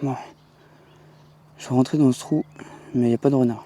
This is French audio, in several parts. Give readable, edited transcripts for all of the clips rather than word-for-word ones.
Bon. Je vais rentrer dans ce trou, mais il n'y a pas de renard.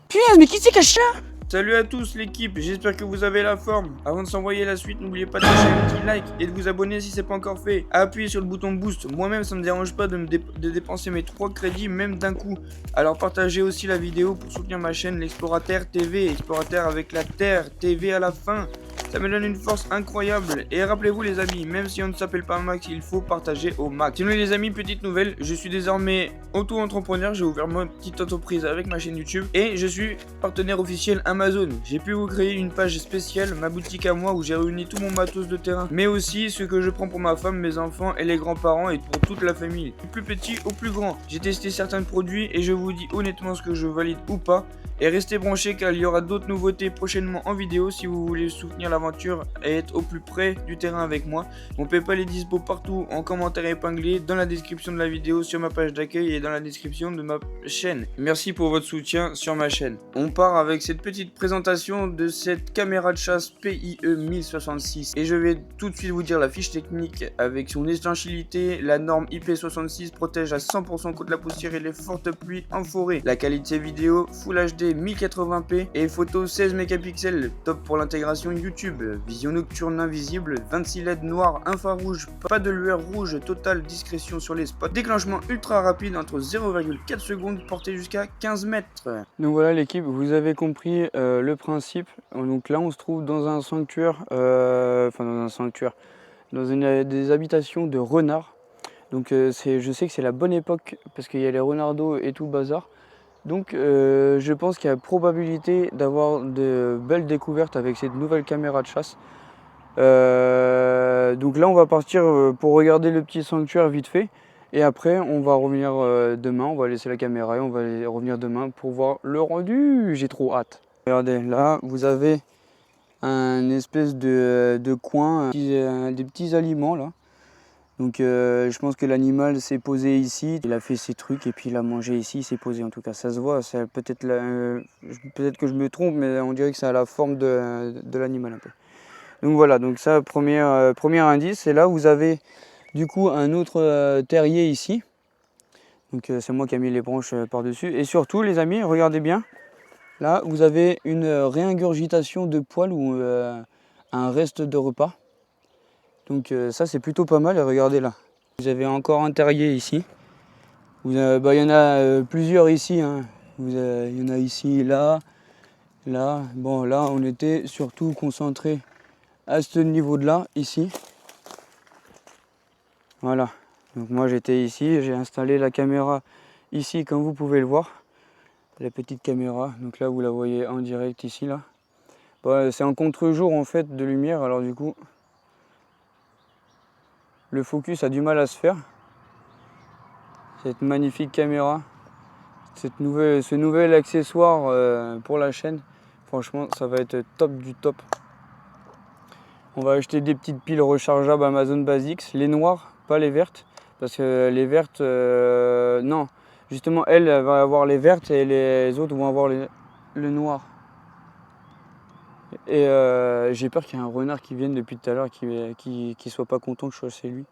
Punaise, mais qui c'est caché là? Salut à tous l'équipe, j'espère que vous avez la forme. Avant de s'envoyer la suite, n'oubliez pas de lâcher un petit like et de vous abonner si c'est pas encore fait. Appuyez sur le bouton boost, moi-même ça me dérange pas de dépenser mes 3 crédits même d'un coup. Alors partagez aussi la vidéo pour soutenir ma chaîne l'Explorateur TV, Explorateur avec la Terre, TV à la fin. Ça me donne une force incroyable. Et rappelez-vous les amis, même si on ne s'appelle pas Max, il faut partager au max. Sinon les amis, petite nouvelle, je suis désormais auto-entrepreneur, j'ai ouvert ma petite entreprise avec ma chaîne YouTube et je suis partenaire officiel Amazon. J'ai pu vous créer une page spéciale, ma boutique à moi où j'ai réuni tout mon matos de terrain, mais aussi ce que je prends pour ma femme, mes enfants et les grands-parents et pour toute la famille, du plus petit au plus grand. J'ai testé certains produits et je vous dis honnêtement ce que je valide ou pas. Et restez branchés car il y aura d'autres nouveautés prochainement en vidéo si vous voulez soutenir l'aventure et être au plus près du terrain avec moi. Mon PayPal est dispo partout en commentaire épinglé, dans la description de la vidéo, sur ma page d'accueil et dans la description de ma chaîne. Merci pour votre soutien sur ma chaîne. On part avec cette petite présentation de cette caméra de chasse PIE 1066 et je vais tout de suite vous dire la fiche technique avec son étanchéité. La norme IP66 protège à 100% contre la poussière et les fortes pluies en forêt. La qualité vidéo Full HD 1080p et photo 16 mégapixels, top pour l'intégration YouTube, vision nocturne invisible, 26 LED noir infrarouge, pas de lueur rouge, totale discrétion sur les spots, déclenchement ultra rapide entre 0,4 secondes, portée jusqu'à 15 mètres. Donc voilà l'équipe, vous avez compris le principe. Donc là on se trouve dans un sanctuaire, dans des habitations de renards. Donc je sais que c'est la bonne époque parce qu'il y a les renardeaux et tout le bazar. Donc je pense qu'il y a probabilité d'avoir de belles découvertes avec cette nouvelle caméra de chasse. Donc là on va partir pour regarder le petit sanctuaire vite fait. Et après on va revenir demain, on va laisser la caméra et on va revenir demain pour voir le rendu. J'ai trop hâte. Regardez, là vous avez un espèce de coin, des petits aliments là. Donc je pense que l'animal s'est posé ici, il a fait ses trucs et puis il a mangé ici, il s'est posé en tout cas, ça se voit, peut-être que je me trompe, mais on dirait que ça a la forme de l'animal un peu. Donc voilà, donc ça, premier indice, et là vous avez du coup un autre terrier ici. Donc c'est moi qui ai mis les branches par-dessus. Et surtout les amis, regardez bien, là vous avez une réingurgitation de poils ou un reste de repas. Donc ça c'est plutôt pas mal, et regardez là. Vous avez encore un terrier ici. Il y en a plusieurs ici. Hein. Il y en a ici, là, là. Bon là on était surtout concentré à ce niveau de là, ici. Voilà. Donc moi j'étais ici, j'ai installé la caméra ici comme vous pouvez le voir. La petite caméra, donc là vous la voyez en direct ici là. Bon, c'est en contre-jour en fait de lumière, alors du coup le focus a du mal à se faire. Cette magnifique caméra, ce nouvel accessoire pour la chaîne, franchement ça va être top du top. On va acheter des petites piles rechargeables Amazon Basics, les noires, pas les vertes, parce que les vertes, non, justement elle va avoir les vertes et les autres vont avoir le noir. Et j'ai peur qu'il y ait un renard qui vienne depuis tout à l'heure, qui soit pas content que je sois chez lui.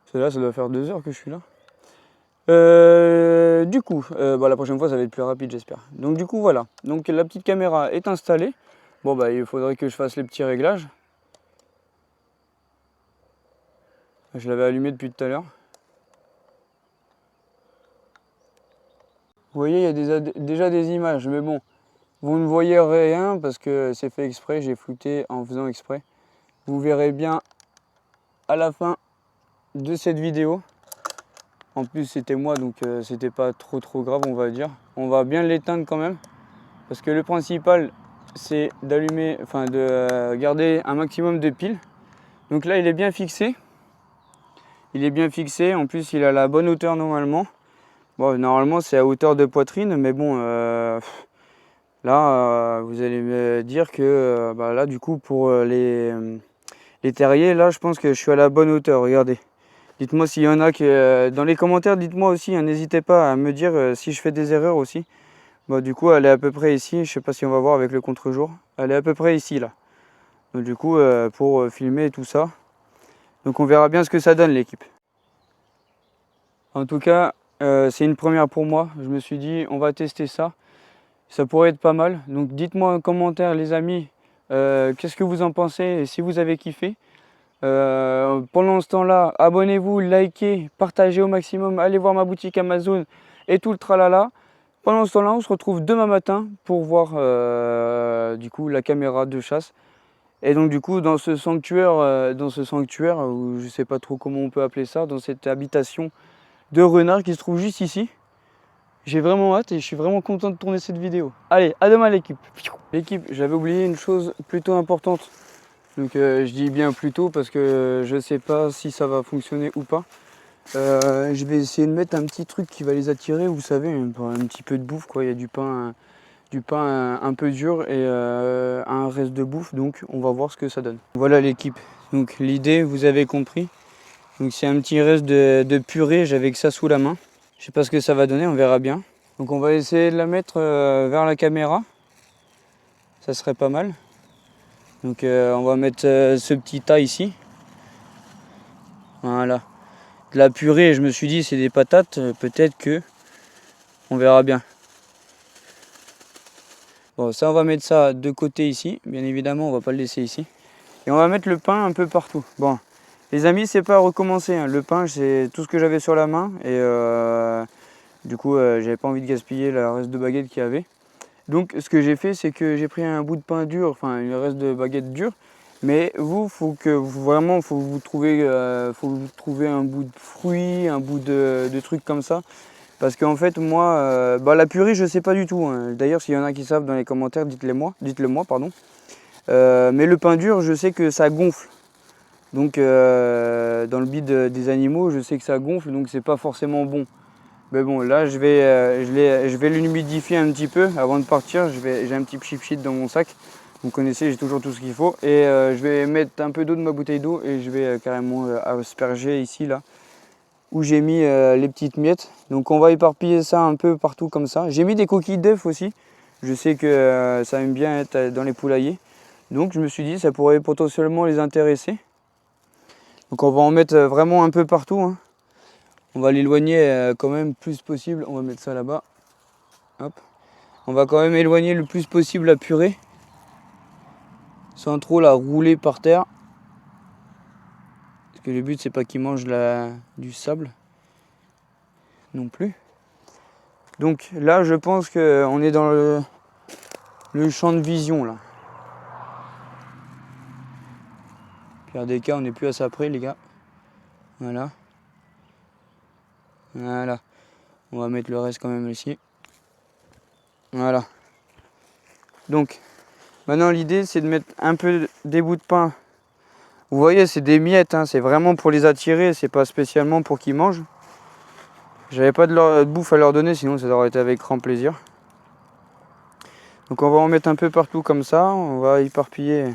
Parce que là ça doit faire 2 heures que je suis là. Du coup, la prochaine fois ça va être plus rapide j'espère. Donc du coup voilà, donc la petite caméra est installée. Bon bah il faudrait que je fasse les petits réglages. Je l'avais allumé depuis tout à l'heure. Vous voyez, il y a déjà des images, mais bon, vous ne voyez rien parce que c'est fait exprès, j'ai flouté en faisant exprès. Vous verrez bien à la fin de cette vidéo. En plus c'était moi, donc c'était pas trop grave on va dire. On va bien l'éteindre quand même, parce que le principal c'est d'allumer, enfin de garder un maximum de piles. Donc là il est bien fixé. Il est bien fixé, en plus il a la bonne hauteur normalement. Bon, normalement c'est à hauteur de poitrine, mais bon, là vous allez me dire que là du coup pour les terriers, là je pense que je suis à la bonne hauteur, regardez. Dites-moi s'il y en a qui, dans les commentaires, dites-moi aussi, hein, n'hésitez pas à me dire si je fais des erreurs aussi. Bon, du coup elle est à peu près ici, je sais pas si on va voir avec le contre-jour. Elle est à peu près ici là. Donc, du coup, pour filmer tout ça. Donc on verra bien ce que ça donne l'équipe. En tout cas, c'est une première pour moi. Je me suis dit, on va tester ça. Ça pourrait être pas mal. Donc dites-moi en commentaire les amis, qu'est-ce que vous en pensez et si vous avez kiffé. Pendant ce temps-là, abonnez-vous, likez, partagez au maximum, allez voir ma boutique Amazon et tout le tralala. Pendant ce temps-là, on se retrouve demain matin pour voir du coup la caméra de chasse. Et donc du coup dans ce sanctuaire, ou je sais pas trop comment on peut appeler ça, dans cette habitation de renards qui se trouve juste ici. J'ai vraiment hâte et je suis vraiment content de tourner cette vidéo. Allez, à demain l'équipe. L'équipe, j'avais oublié une chose plutôt importante. Donc je dis bien plutôt parce que je sais pas si ça va fonctionner ou pas. Je vais essayer de mettre un petit truc qui va les attirer, vous savez, un petit peu de bouffe quoi. Il y a du pain un peu dur et un reste de bouffe, donc on va voir ce que ça donne. Voilà l'équipe, donc l'idée vous avez compris. Donc c'est un petit reste de purée, j'avais que ça sous la main. Je sais pas ce que ça va donner, on verra bien. Donc on va essayer de la mettre vers la caméra, ça serait pas mal. Donc on va mettre ce petit tas ici. Voilà. De la purée, je me suis dit c'est des patates, peut-être que on verra bien. Bon, ça on va mettre ça de côté ici, bien évidemment on va pas le laisser ici. Et on va mettre le pain un peu partout. Bon, les amis, c'est pas à recommencer, hein. Le pain, c'est tout ce que j'avais sur la main. Et du coup, j'avais pas envie de gaspiller le reste de baguette qu'il y avait. Donc, ce que j'ai fait, c'est que j'ai pris un bout de pain dur, enfin, le reste de baguette dure. Mais vous, faut vous trouver un bout de fruit, un bout de truc comme ça. Parce qu'en fait, moi, la purée, je sais pas du tout, hein. D'ailleurs, s'il y en a qui savent dans les commentaires, dites-le moi, pardon. Mais le pain dur, je sais que ça gonfle. Donc dans le bide des animaux, je sais que ça gonfle, donc c'est pas forcément bon. Mais bon, là je vais l'humidifier un petit peu avant de partir. J'ai un petit pchit dans mon sac. Vous connaissez, j'ai toujours tout ce qu'il faut. Et je vais mettre un peu d'eau de ma bouteille d'eau et je vais carrément asperger ici là où j'ai mis les petites miettes. Donc on va éparpiller ça un peu partout comme ça. J'ai mis des coquilles d'œufs aussi. Je sais que ça aime bien être dans les poulaillers. Donc je me suis dit ça pourrait potentiellement les intéresser. Donc on va en mettre vraiment un peu partout, hein. On va l'éloigner quand même plus possible. On va mettre ça là-bas. Hop. On va quand même éloigner le plus possible la purée. Sans trop la rouler par terre. Parce que le but c'est pas qu'ils mangent du sable. Non plus. Donc là je pense qu'on est dans le champ de vision là. Pire des cas, on n'est plus à ça près les gars. Voilà. Voilà. On va mettre le reste quand même ici. Voilà. Donc, maintenant l'idée c'est de mettre un peu des bouts de pain. Vous voyez, c'est des miettes, hein. C'est vraiment pour les attirer, c'est pas spécialement pour qu'ils mangent. J'avais pas de bouffe à leur donner, sinon ça aurait été avec grand plaisir. Donc on va en mettre un peu partout comme ça. On va éparpiller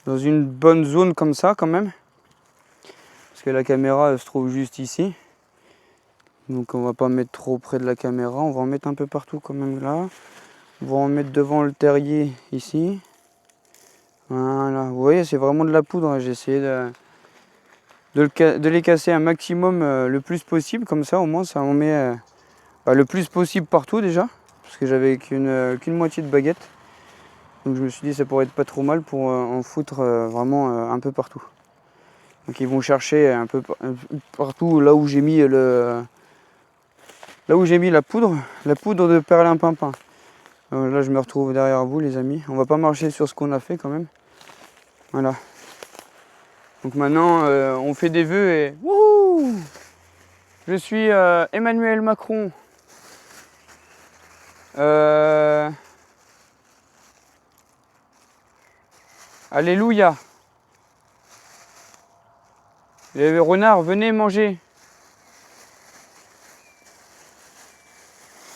dans une bonne zone comme ça quand même. Parce que la caméra elle se trouve juste ici. Donc on va pas mettre trop près de la caméra. On va en mettre un peu partout quand même là. On va en mettre devant le terrier ici. Voilà, vous voyez, c'est vraiment de la poudre. J'ai essayé de les casser un maximum le plus possible. Comme ça, au moins, ça en met le plus possible partout déjà. Parce que j'avais qu'une moitié de baguette. Donc je me suis dit, ça pourrait être pas trop mal pour en foutre vraiment un peu partout. Donc ils vont chercher un peu partout là où j'ai mis la poudre de perlimpinpin. Là, je me retrouve derrière vous, les amis. On va pas marcher sur ce qu'on a fait quand même. Voilà. Donc maintenant, on fait des vœux et... Wouhou! Je suis Emmanuel Macron. Alléluia. Les renards, venez manger.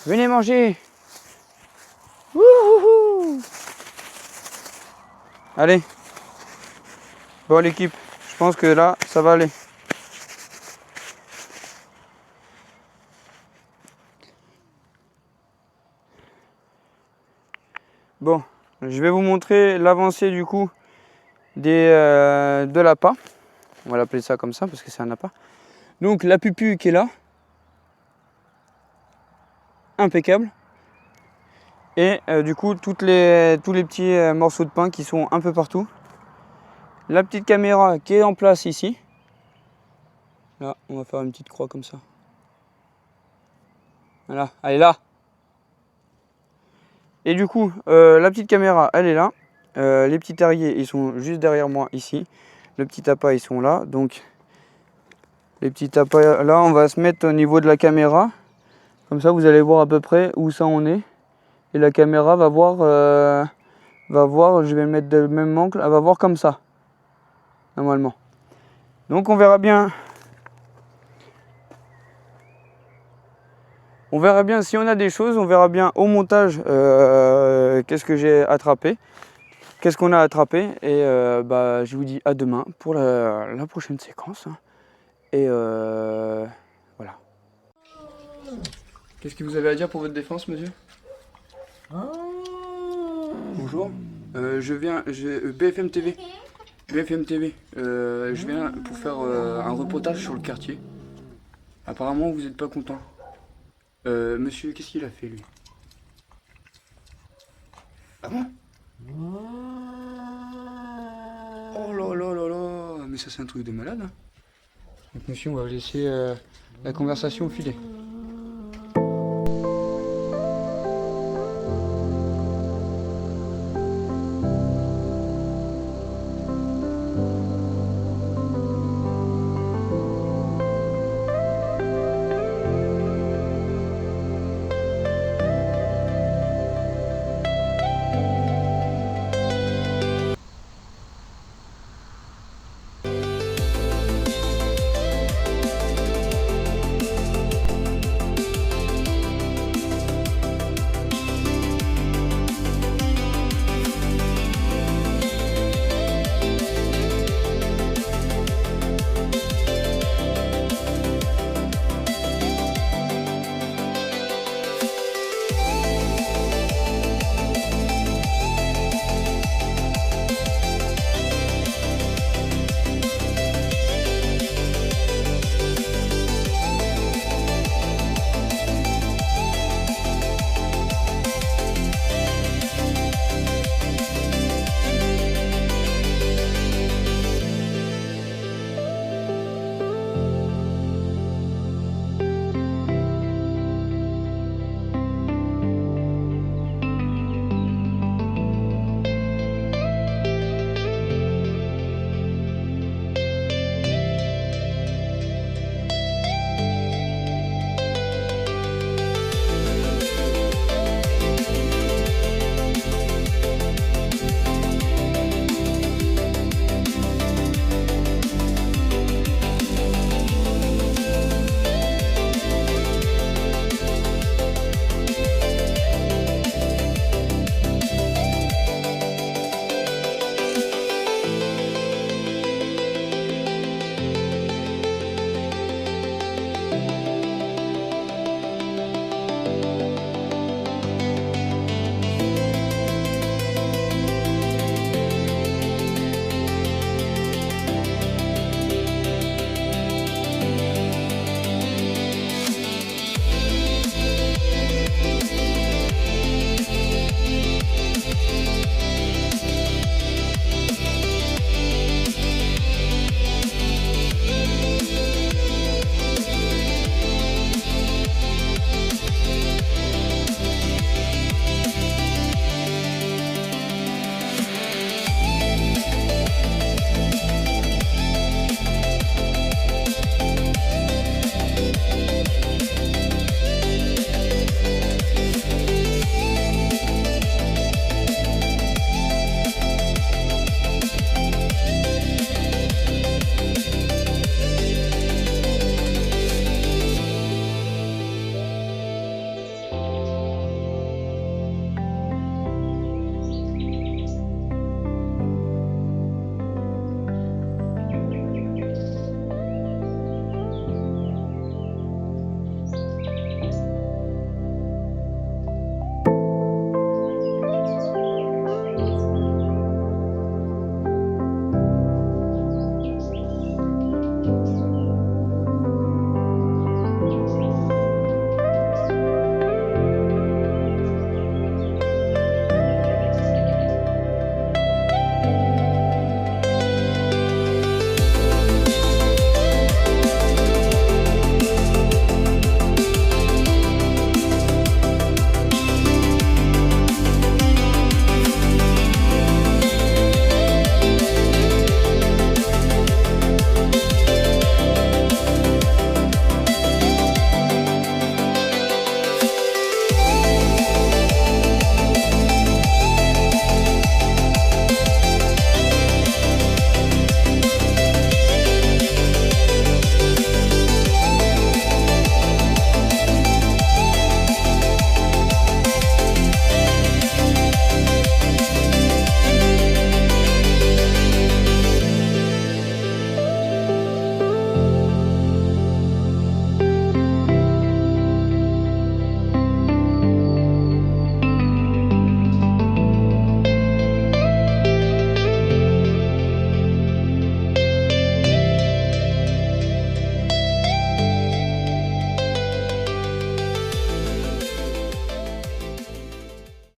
Venez manger. Wouhou! Allez. Bon l'équipe, je pense que là, ça va aller. Bon, je vais vous montrer l'avancée du coup de l'appât. On va l'appeler ça comme ça parce que c'est un appât. Donc la pupu qui est là, impeccable. Et du coup tous les petits morceaux de pain qui sont un peu partout. La petite caméra qui est en place ici. Là, on va faire une petite croix comme ça. Voilà, elle est là. Et du coup, la petite caméra, elle est là. Les petits terriers, ils sont juste derrière moi ici. Le petit appât, ils sont là. Donc, les petits appâts, là, on va se mettre au niveau de la caméra. Comme ça, vous allez voir à peu près où ça on est. Et la caméra va voir, je vais le mettre de même angle, elle va voir comme ça, normalement. Donc, on verra bien. On verra bien si on a des choses, on verra bien au montage qu'est-ce que j'ai attrapé, qu'est-ce qu'on a attrapé. Et je vous dis à demain pour la prochaine séquence. Et voilà. Qu'est-ce que vous avez à dire pour votre défense, monsieur? Bonjour. BFM TV. BFM TV. Je viens pour faire un reportage sur le quartier. Apparemment, vous n'êtes pas content. Monsieur, qu'est-ce qu'il a fait, lui? Ah bon? Oh là là là là! Mais ça, c'est un truc de malade, hein. Donc, monsieur, on va laisser la conversation filer.